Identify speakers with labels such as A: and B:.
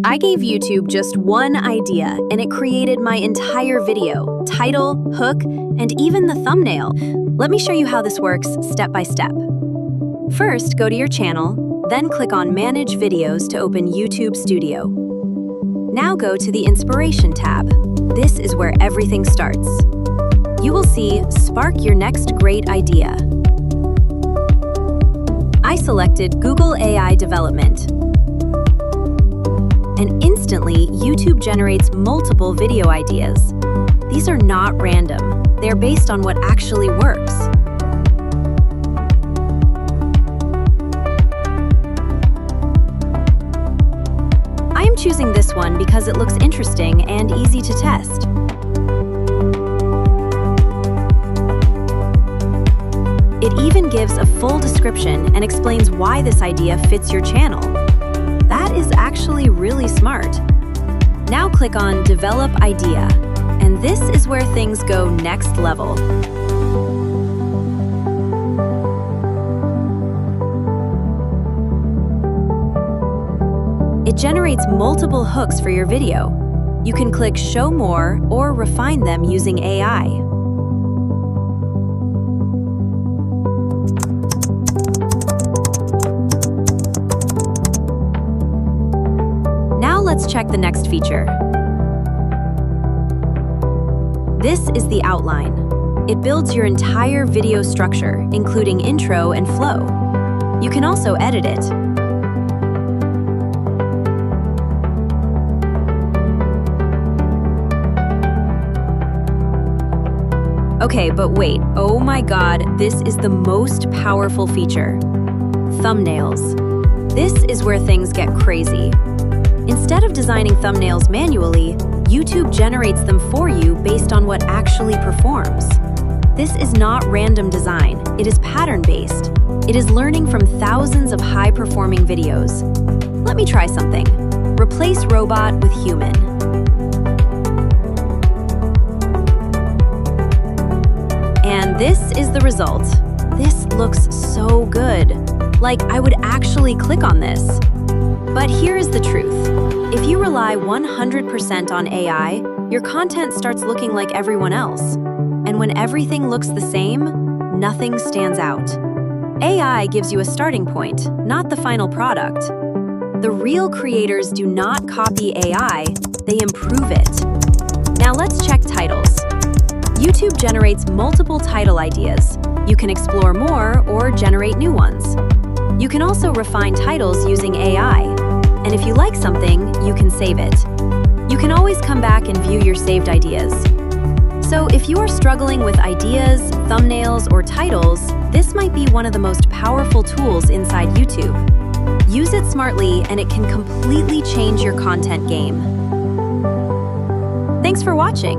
A: I gave YouTube just one idea and it created my entire video, title, hook, and even the thumbnail. Let me show you how this works step by step. First, go to your channel, then click on Manage Videos to open YouTube Studio. Now go to the Inspiration tab. This is where everything starts. You will see Spark Your Next Great Idea. I selected Google AI Development. And instantly, YouTube generates multiple video ideas. These are not random. They're based on what actually works. I am choosing this one because it looks interesting and easy to test. It even gives a full description and explains why this idea fits your channel. That is actually really smart. Now click on Develop Idea, and this is where things go next level. It generates multiple hooks for your video. You can click Show More or refine them using AI. Let's check the next feature. This is the outline. It builds your entire video structure, including intro and flow. You can also edit it. Okay, but wait, oh my God, this is the most powerful feature. Thumbnails. This is where things get crazy. Instead of designing thumbnails manually, YouTube generates them for you based on what actually performs. This is not random design, it is pattern-based. It is learning from thousands of high-performing videos. Let me try something. Replace robot with human. And this is the result. This looks so good. Like, I would actually click on this. But here is the truth. If you rely 100% on AI, your content starts looking like everyone else. And when everything looks the same, nothing stands out. AI gives you a starting point, not the final product. The real creators do not copy AI, they improve it. Now let's check titles. YouTube generates multiple title ideas. You can explore more or generate new ones. You can also refine titles using AI. And if you like something, you can save it. You can always come back and view your saved ideas. So if you are struggling with ideas, thumbnails, or titles, this might be one of the most powerful tools inside YouTube. Use it smartly and it can completely change your content game. Thanks for watching.